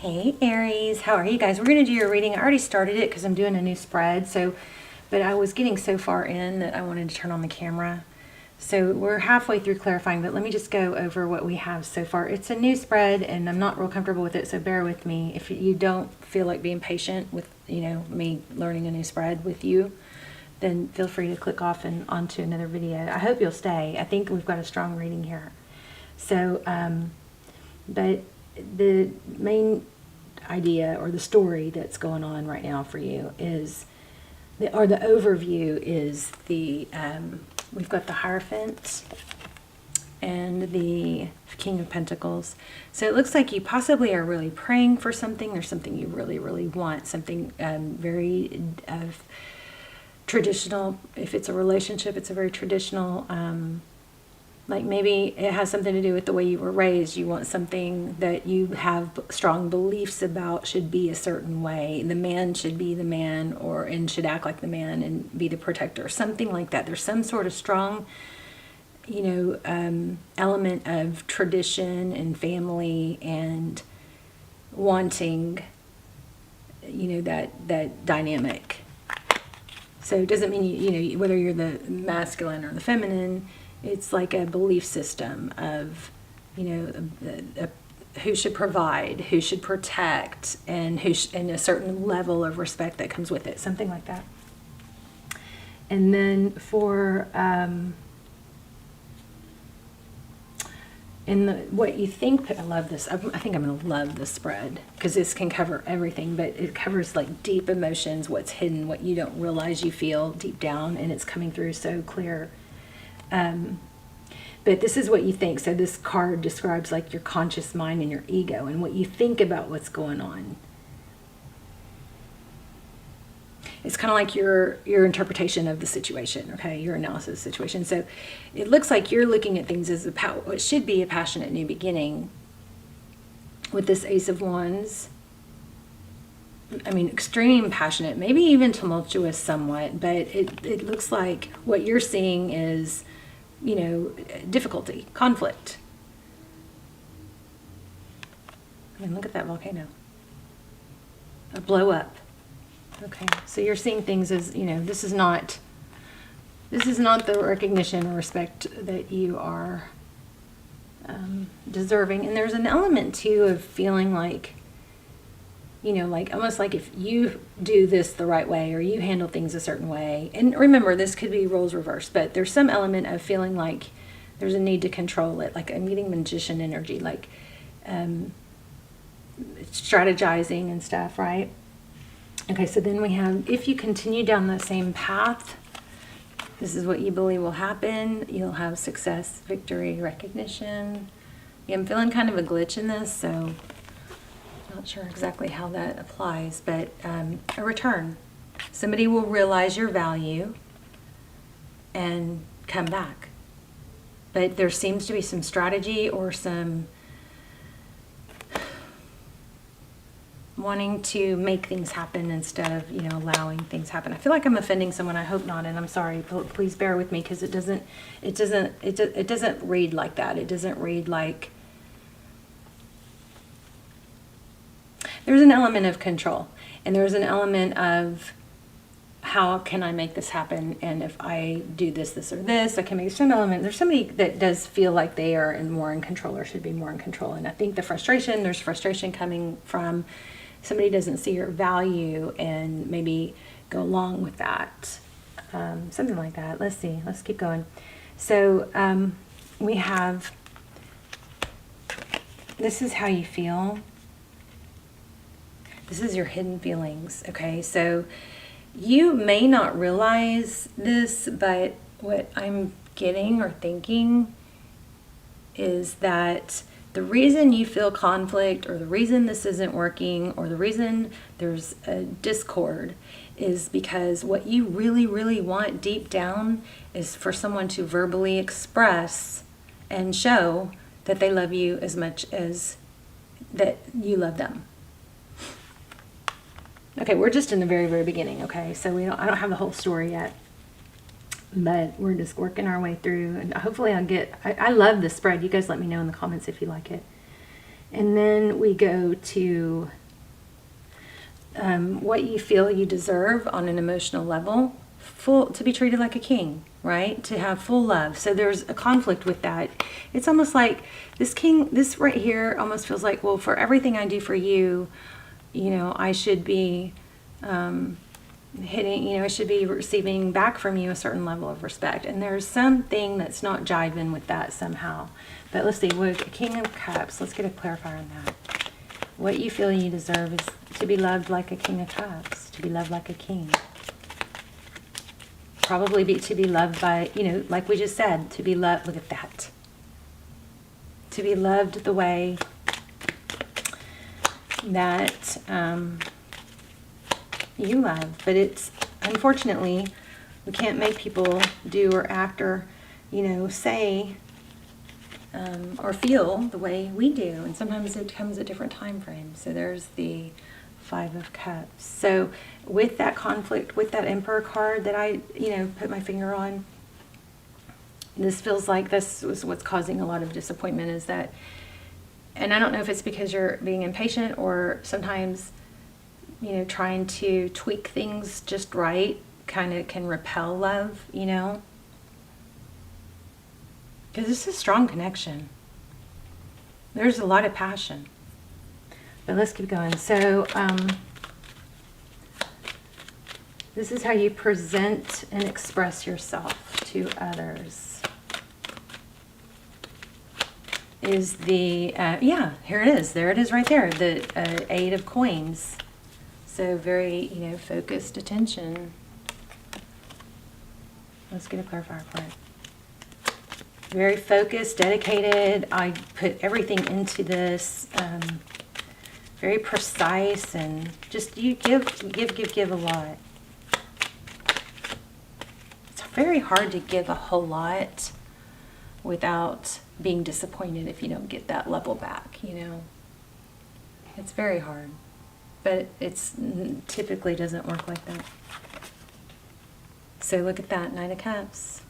Hey Aries, how are you guys? We're going to do your reading. I already started it because I'm doing a new spread. But I was getting so far in that I wanted to turn on the camera. So we're halfway through clarifying, but let me just go over what we have so far. It's a new spread and I'm not real comfortable with it, so bear with me. If you don't feel like being patient with, me learning a new spread with you, then feel free to click off and onto another video. I hope you'll stay. I think we've got a strong reading here. So, but the main idea or the story that's going on right now for you is, the overview is we've got the Hierophant and the King of Pentacles. So it looks like you possibly are really praying for something. There's something you really, really want, something very traditional. If it's a relationship, it's a very traditional, like maybe it has something to do with the way you were raised. You want something that you have strong beliefs about should be a certain way. The man should be the man, and should act like the man and be the protector, something like that. There's some sort of strong, element of tradition and family and wanting, that dynamic. So it doesn't mean, whether you're the masculine or the feminine. It's like a belief system of, who should provide, who should protect, and and a certain level of respect that comes with it, something like that. And then for what you think, I love this. I think I'm going to love this spread because this can cover everything, but it covers like deep emotions, what's hidden, what you don't realize you feel deep down, and it's coming through so clear. But this is what you think. So this card describes like your conscious mind and your ego and what you think about what's going on. It's kind of like your interpretation of the situation, okay? Your analysis of the situation. So it looks like you're looking at things as what should be a passionate new beginning with this Ace of Wands. I mean, extreme passionate, maybe even tumultuous somewhat, but it looks like what you're seeing is, difficulty, conflict. I mean, look at that volcano. A blow up. Okay, so you're seeing things as, this is not the recognition or respect that you are deserving. And there's an element, too, of feeling like, like almost like if you do this the right way or you handle things a certain way. And remember, this could be roles reversed, but there's some element of feeling like there's a need to control it. Like I'm getting magician energy, like strategizing and stuff, right? Okay, so then we have, if you continue down the same path, this is what you believe will happen. You'll have success, victory, recognition. Yeah, I'm feeling kind of a glitch in this, so not sure exactly how that applies, but a return. Somebody will realize your value and come back. But there seems to be some strategy or some wanting to make things happen instead of, allowing things happen. I feel like I'm offending someone. I hope not, and I'm sorry. Please bear with me because it doesn't read like that. It doesn't read like. There's an element of control, and there's an element of how can I make this happen, and if I do this or this, I can make some element. There's somebody that does feel like they are more in control or should be more in control, and I think there's frustration coming from somebody doesn't see your value and maybe go along with that, something like that. Let's see, let's keep going. So we have, this is how you feel. This is your hidden feelings, okay? So you may not realize this, but what I'm getting or thinking is that the reason you feel conflict or the reason this isn't working or the reason there's a discord is because what you really, really want deep down is for someone to verbally express and show that they love you as much as that you love them. Okay, we're just in the very, very beginning, okay? So I don't have the whole story yet. But we're just working our way through, and hopefully I love this spread. You guys let me know in the comments if you like it. And then we go to what you feel you deserve on an emotional level, to be treated like a king, right? To have full love. So there's a conflict with that. It's almost like this right here almost feels like, well, for everything I do for you, I should be I should be receiving back from you a certain level of respect. And there's something that's not jiving with that somehow. But let's see, with King of Cups, let's get a clarifier on that. What you feel you deserve is to be loved like a King of Cups, to be loved like a king. Probably to be loved by, like we just said, to be loved, look at that. To be loved the way that you love. But it's, unfortunately, we can't make people do or act or, say or feel the way we do. And sometimes it comes at different time frames. So there's the Five of Cups. So with that conflict, with that Emperor card that I, put my finger on, this feels like this was what's causing a lot of disappointment, is that, and I don't know if it's because you're being impatient or sometimes, trying to tweak things just right kind of can repel love, because this is a strong connection. There's a lot of passion. But let's keep going. So this is how you present and express yourself to others. Is the, here it is. There it is right there. The Eight of Coins. So very, focused attention. Let's get a clarifier for it. Very focused, dedicated. I put everything into this. Very precise, and just you give a lot. It's very hard to give a whole lot without being disappointed if you don't get that level back, It's very hard, but it's typically doesn't work like that. So look at that, Knight of Cups.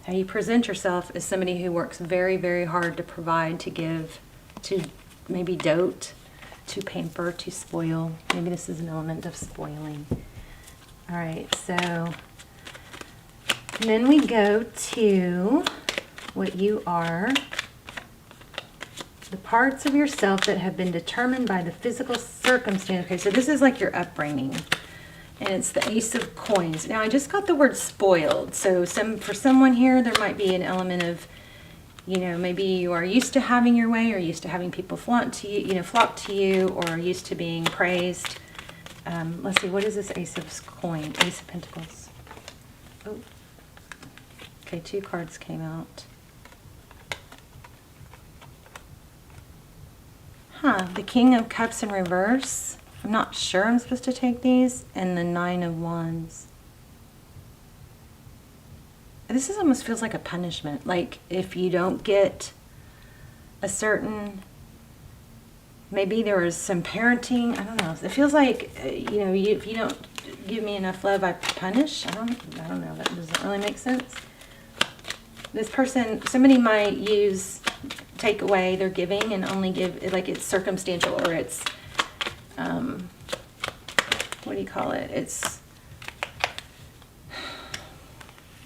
How you present yourself as somebody who works very, very hard to provide, to give, to maybe dote, to pamper, to spoil. Maybe this is an element of spoiling. All right, so then we go to what you are, the parts of yourself that have been determined by the physical circumstance. Okay, so this is like your upbringing, and it's the Ace of Coins. Now, I just got the word spoiled, so for someone here, there might be an element of, maybe you are used to having your way, or used to having people flock to you, or used to being praised. Let's see, what is this Ace of Coins? Ace of Pentacles. Oh, okay, 2 cards came out. The King of Cups in reverse. I'm not sure I'm supposed to take these. And the Nine of Wands. This almost feels like a punishment. Like if you don't get a certain, maybe there was some parenting. I don't know. It feels like, if you don't give me enough love, I punish. I don't know. That doesn't really make sense. This person, somebody might take away their giving and only give, like it's circumstantial, or it's, what do you call it?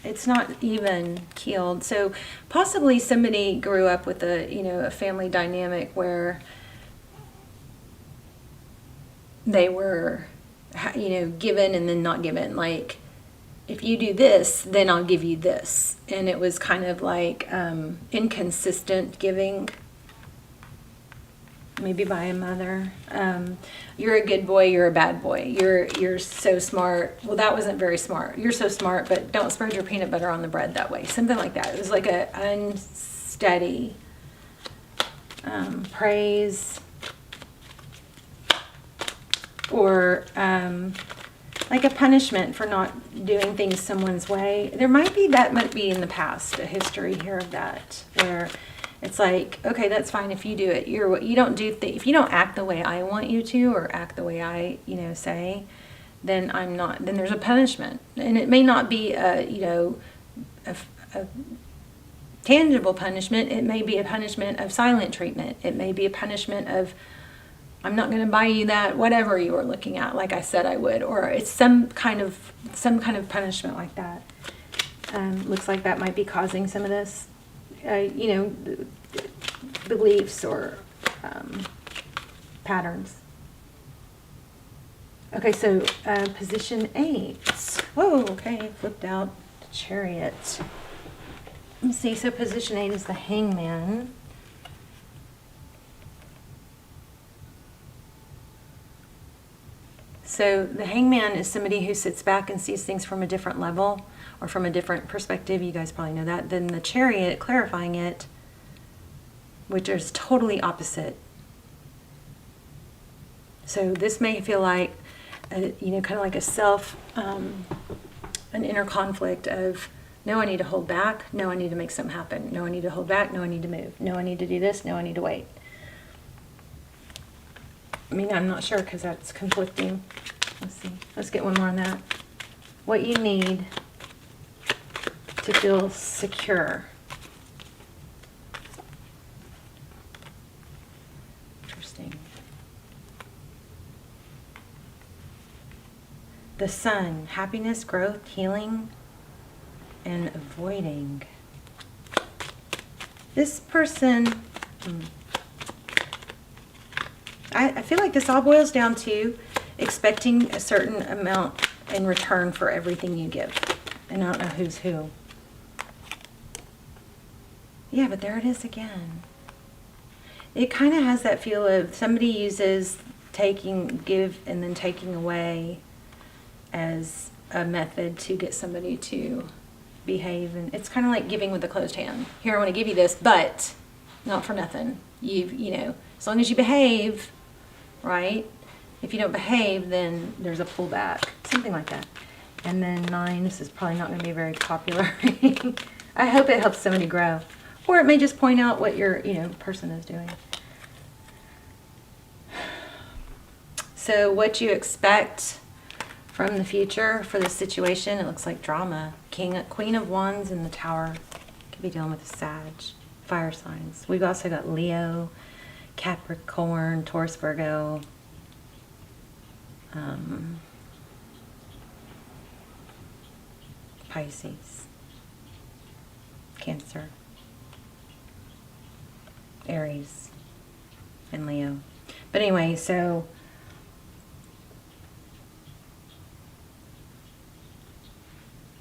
It's not even keeled. So possibly somebody grew up with a family dynamic where they were, given and then not given. Like, if you do this, then I'll give you this. And it was kind of like inconsistent giving, maybe by a mother. You're a good boy, you're a bad boy. You're so smart. Well, that wasn't very smart. You're so smart, but don't spread your peanut butter on the bread that way. Something like that. It was like a unsteady praise, or like a punishment for not doing things someone's way. That might be in the past, a history here of that, where it's like, okay, that's fine if you do it. If you don't act the way I want you to, or act the way I, say, then I'm not. Then there's a punishment, and it may not be a tangible punishment. It may be a punishment of silent treatment. It may be a punishment of, I'm not going to buy you that whatever you were looking at, like I said I would, or it's some kind of punishment like that. Looks like that might be causing some of this, beliefs or patterns. Okay, so position 8. Whoa, okay, flipped out the Chariot. Let me see, so position 8 is the Hangman. So the Hangman is somebody who sits back and sees things from a different level or from a different perspective. You guys probably know that. Then the Chariot, clarifying it, which is totally opposite. So this may feel like, kind of like an inner conflict of, no, I need to hold back. No, I need to make something happen. No, I need to hold back. No, I need to move. No, I need to do this. No, I need to wait. I mean, I'm not sure because that's conflicting. Let's see. Let's get one more on that. What you need to feel secure. Interesting. The Sun, happiness, growth, healing, and avoiding. This person, I feel like this all boils down to expecting a certain amount in return for everything you give. And I don't know who's who. Yeah, but there it is again. It kind of has that feel of somebody uses give and then taking away as a method to get somebody to behave. And it's kind of like giving with a closed hand. Here, I want to give you this, but not for nothing. As long as you behave, right? If you don't behave, then there's a pullback, something like that. And then 9, this is probably not going to be very popular. I hope it helps somebody grow. Or it may just point out what your, person is doing. So what you expect from the future for this situation, it looks like drama. Queen of Wands in the Tower. Could be dealing with a Sag. Fire signs. We've also got Leo, Capricorn, Taurus, Virgo. Pisces. Cancer. Aries. And Leo. But anyway, so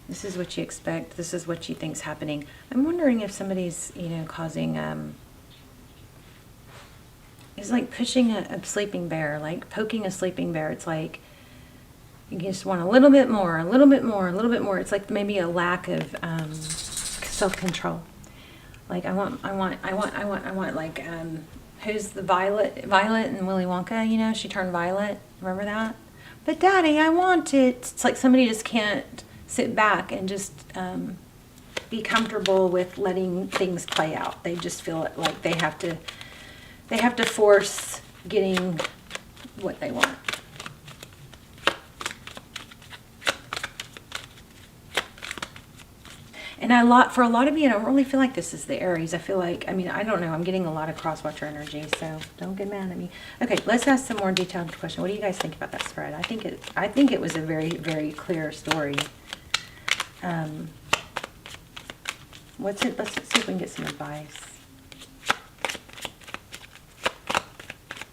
this is what you expect. This is what you think's happening. I'm wondering if somebody's, causing, it's like pushing a sleeping bear, like poking a sleeping bear. It's like you just want a little bit more, a little bit more, a little bit more. It's like maybe a lack of self-control. Like I want, like, who's the Violet and Willy Wonka, she turned violet. Remember that? But Daddy, I want it. It's like somebody just can't sit back and just be comfortable with letting things play out. They just feel like they have to force getting what they want. And for a lot of you, I don't really feel like this is the Aries. I feel like, I don't know. I'm getting a lot of cross-watcher energy, so don't get mad at me. Okay, let's ask some more detailed question. What do you guys think about that spread? I think it was a very, very clear story. Let's see if we can get some advice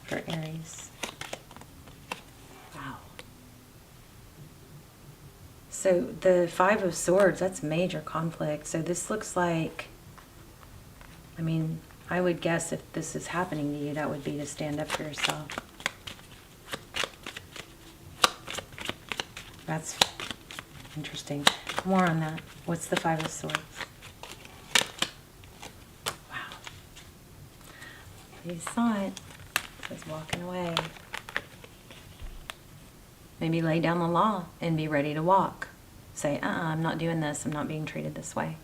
for Aries. Wow. So the 5 of Swords, that's major conflict. So this looks like, I would guess if this is happening to you, that would be to stand up for yourself. That's interesting. More on that. What's the 5 of Swords? Wow. You saw it. It was walking away. Maybe lay down the law and be ready to walk. Say, I'm not doing this. I'm not being treated this way.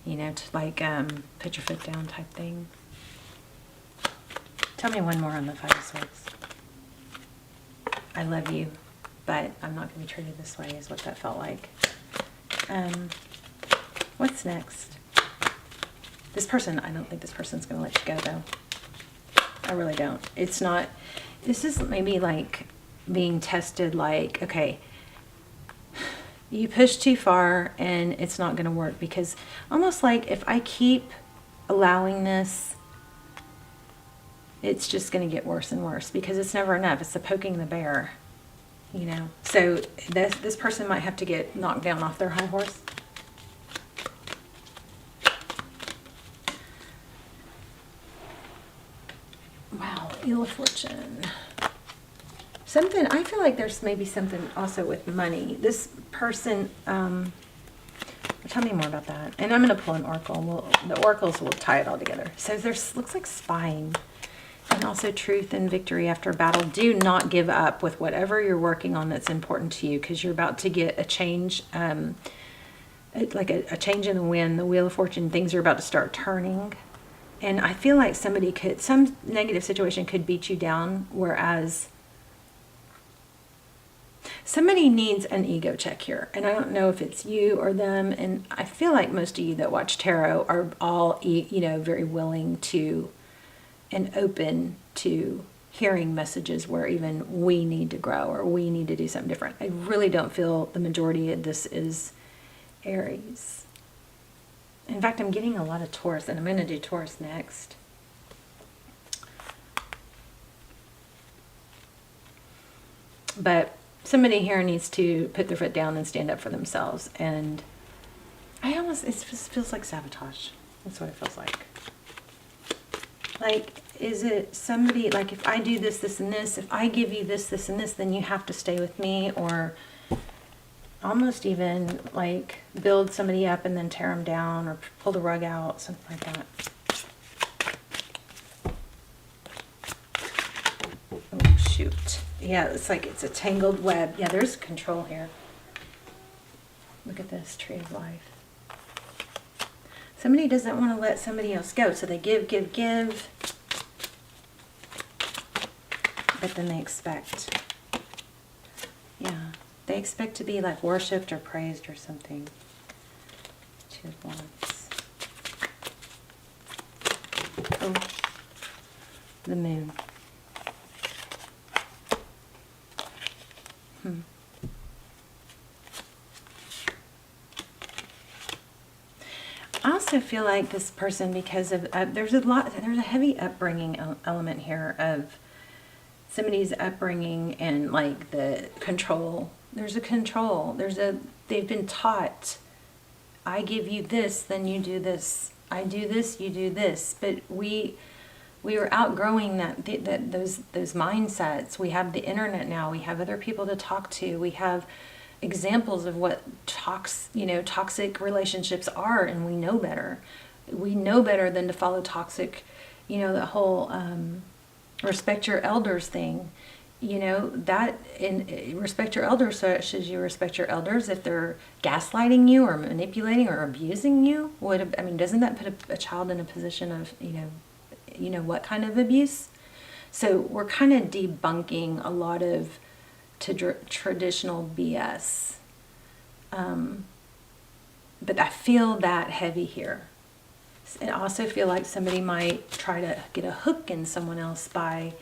To put your foot down type thing. Tell me one more on the 5 of Swords. I love you, but I'm not going to be treated this way is what that felt like. What's next? This person, I don't think this person's going to let you go, though. I really don't. It's not, this is maybe like being tested, like, okay, you push too far and it's not going to work, because almost like if I keep allowing this, it's just going to get worse and worse, because it's never enough. It's the poking the bear, you know. So this person might have to get knocked down off their high horse. Wow, Wheel of Fortune. Something, I feel like there's maybe something also with money. This person, tell me more about that. And I'm going to pull an oracle. The oracles will tie it all together. So there's, looks like spying. And also truth and victory after a battle. Do not give up with whatever you're working on that's important to you, because you're about to get a change, like a change in the wind. The Wheel of Fortune, things are about to start turning. And I feel like somebody could, some negative situation could beat you down, whereas somebody needs an ego check here. And I don't know if it's you or them. And I feel like most of you that watch tarot are all, you know, very willing to and open to hearing messages where even we need to grow or we need to do something different. I really don't feel the majority of this is Aries. In fact, I'm getting a lot of Taurus, and I'm going to do Taurus next. But somebody here needs to put their foot down and stand up for themselves. And I almost, it just feels like sabotage. That's what it feels like. Like, is it somebody, like, if I do this, this, and this, if I give you this, this, and this, then you have to stay with me, or almost even like build somebody up and then tear them down, or pull the rug out, something like that. Oh, shoot. Yeah, it's like it's a tangled web. Yeah, there's control here. Look at this, Tree of Life. Somebody doesn't want to let somebody else go, so they give, but then they expect. Yeah. They expect to be like worshipped or praised or something. Two of Wands. Oh, the Moon. I also feel like this person, because of there's a heavy upbringing element here of somebody's upbringing and like the control. There's a control. They've been taught, I give you this, then you do this. I do this, you do this. But we are outgrowing those mindsets. We have the internet now. We have other people to talk to. We have examples of what toxic relationships are, and we know better. We know better than to follow toxic, the whole respect your elders thing. That in respect your elders, so should you respect your elders if they're gaslighting you or manipulating or abusing you? Doesn't that put a child in a position of, what kind of abuse? So we're kind of debunking a lot of traditional BS. But I feel that heavy here. I also feel like somebody might try to get a hook in someone else by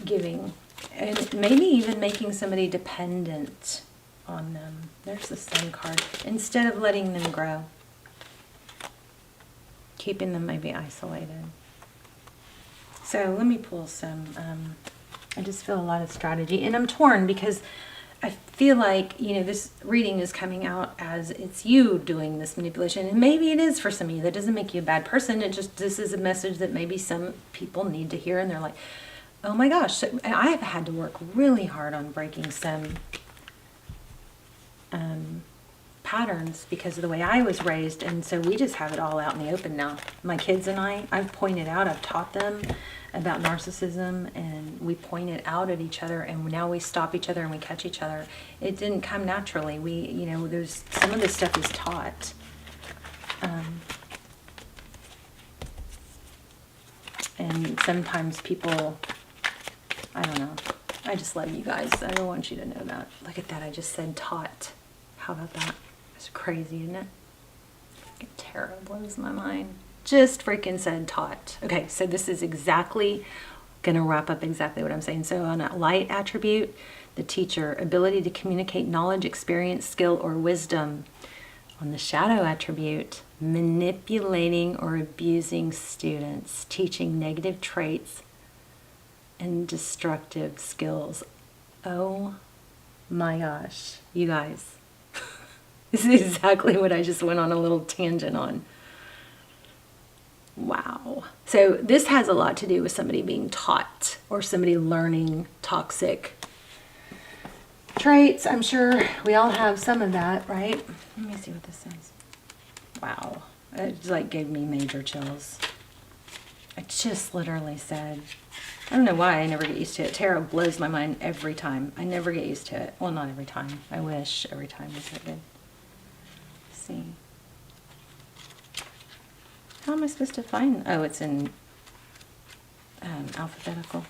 giving, and maybe even making somebody dependent on them. There's the Sun card. Instead of letting them grow, keeping them maybe isolated. So let me pull some, I just feel a lot of strategy, and I'm torn because I feel like, this reading is coming out as it's you doing this manipulation, and maybe it is for some of you. That doesn't make you a bad person. This is a message that maybe some people need to hear, and they're like, oh my gosh. So I have had to work really hard on breaking some patterns because of the way I was raised, and so we just have it all out in the open now. My kids and I've pointed out, I've taught them about narcissism, and we point it out at each other, and now we stop each other and we catch each other. It didn't come naturally. There's some of this stuff is taught. And sometimes people, I don't know. I just love you guys. I don't want you to know that. Look at that. I just said taught. How about that? It's crazy, isn't it? Tarot blows my mind. Just freaking said taught. Okay, so this is exactly going to wrap up exactly what I'm saying. So on a light attribute, the teacher, ability to communicate knowledge, experience, skill, or wisdom. On the shadow attribute, manipulating or abusing students, teaching negative traits and destructive skills. Oh my gosh, you guys. This is exactly what I just went on a little tangent on. Wow. So this has a lot to do with somebody being taught or somebody learning toxic traits. I'm sure we all have some of that, right? Let me see what this says. Wow. It like gave me major chills. It just literally said, I don't know why I never get used to it. Tarot blows my mind every time. I never get used to it. Well, not every time. I wish every time was so good. Let's see. How am I supposed to find? Oh, it's in alphabetical.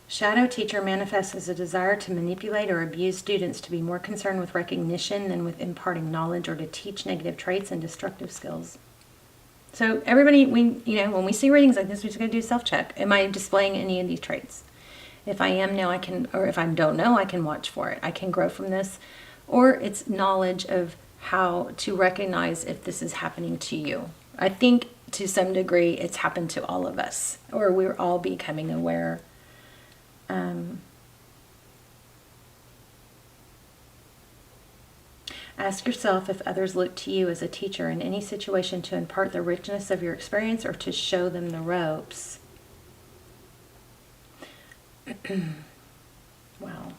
Shadow teacher manifests as a desire to manipulate or abuse students, to be more concerned with recognition than with imparting knowledge, or to teach negative traits and destructive skills. So everybody, when we see readings like this, we just gotta do a self-check. Am I displaying any of these traits? If I am now, I can, or if I don't know, I can watch for it. I can grow from this. Or it's knowledge of how to recognize if this is happening to you. I think to some degree it's happened to all of us, or we're all becoming aware. Ask yourself if others look to you as a teacher in any situation to impart the richness of your experience or to show them the ropes. Wow.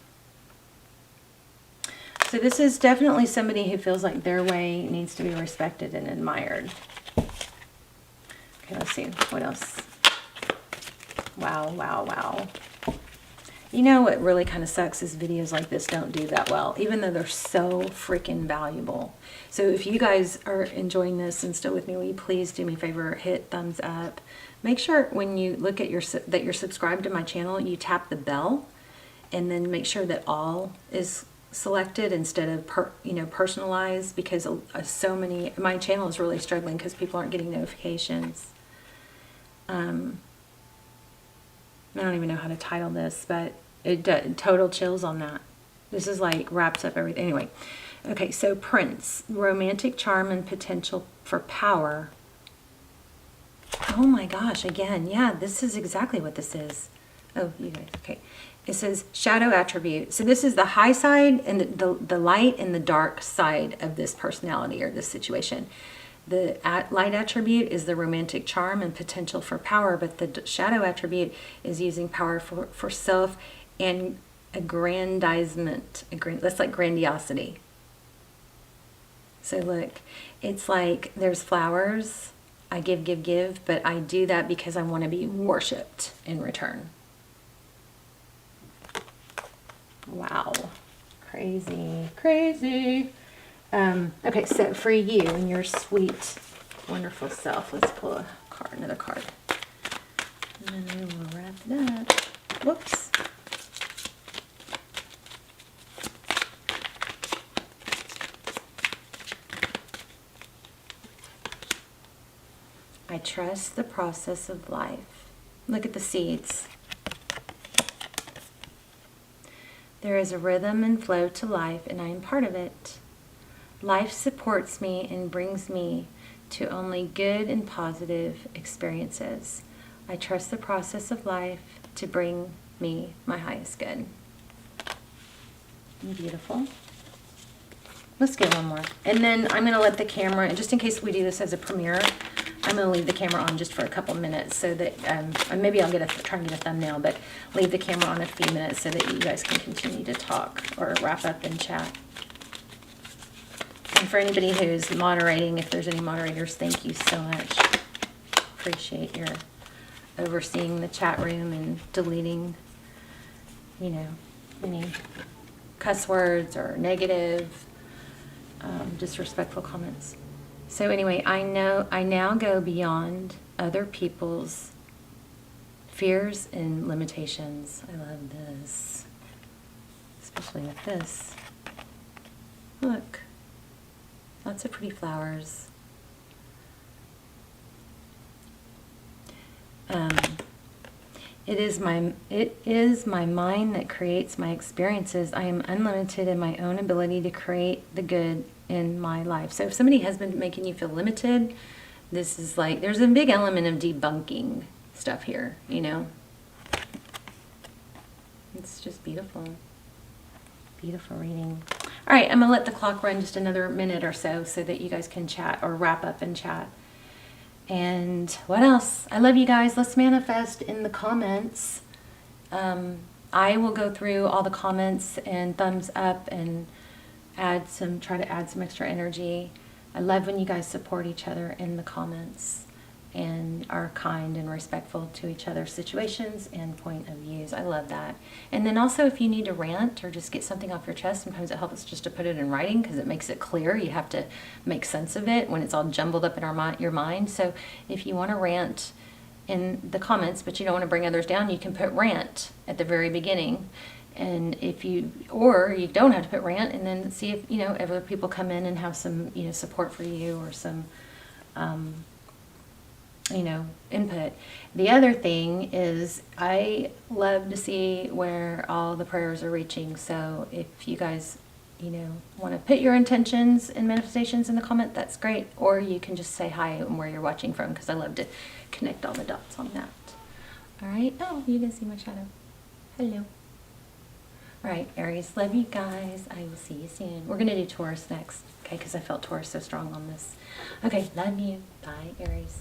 So this is definitely somebody who feels like their way needs to be respected and admired. Okay, let's see. What else? Wow, wow, wow. You know what really kind of sucks is videos like this don't do that well, even though they're so freaking valuable. So if you guys are enjoying this and still with me, will you please do me a favor, hit thumbs up. Make sure when you look at that you're subscribed to my channel, you tap the bell, and then make sure that all is selected instead of personalized, because so many, my channel is really struggling because people aren't getting notifications. I don't even know how to title this, but total chills on that. This is like wraps up everything. Anyway, okay, so Prince, romantic charm and potential for power. Oh my gosh, again, yeah, this is exactly what this is. Oh, you guys, okay. It says shadow attribute. So this is the high side and the light and the dark side of this personality or this situation. The light attribute is the romantic charm and potential for power, but the shadow attribute is using power for self and aggrandizement. That's like grandiosity. So look, it's like there's flowers. I give, but I do that because I want to be worshipped in return. Wow. Crazy, crazy. Okay, so for you and your sweet, wonderful self, let's pull a card, another card. And then we will wrap it up. Whoops. I trust the process of life. Look at the seeds. There is a rhythm and flow to life, and I am part of it. Life supports me and brings me to only good and positive experiences. I trust the process of life to bring me my highest good. Beautiful. Let's get one more. And then I'm going to let the camera, just in case we do this as a premiere, I'm going to leave the camera on just for a couple minutes so that, maybe I'll try and get a thumbnail, but leave the camera on a few minutes so that you guys can continue to talk or wrap up and chat. And for anybody who's moderating, if there's any moderators, thank you so much. Appreciate your overseeing the chat room and deleting, any cuss words or negative, disrespectful comments. So anyway, I now go beyond other people's Fears and limitations. I love this, especially with this. Look, lots of pretty flowers. It is my mind that creates my experiences. I am unlimited in my own ability to create the good in my life. So if somebody has been making you feel limited, this is like, there's a big element of debunking stuff here, you know. It's just beautiful. Beautiful reading. All right, I'm going to let the clock run just another minute or so that you guys can chat or wrap up and chat. And what else? I love you guys. Let's manifest in the comments. I will go through all the comments and thumbs up and try to add some extra energy. I love when you guys support each other in the comments and are kind and respectful to each other's situations and point of views. I love that. And then also, if you need to rant or just get something off your chest, sometimes it helps just to put it in writing because it makes it clear. You have to make sense of it when it's all jumbled up in your mind. So if you want to rant in the comments, but you don't want to bring others down, you can put rant at the very beginning. And or you don't have to put rant, and then see if, other people come in and have some, support for you or some, input. The other thing is I love to see where all the prayers are reaching. So if you guys, want to put your intentions and manifestations in the comment, that's great. Or you can just say hi and where you're watching from, because I love to connect all the dots on that. All right. Oh, you can see my shadow. Hello. All right, Aries, love you guys. I will see you soon. We're going to do Taurus next, okay, because I felt Taurus so strong on this. Okay, love you. Bye, Aries.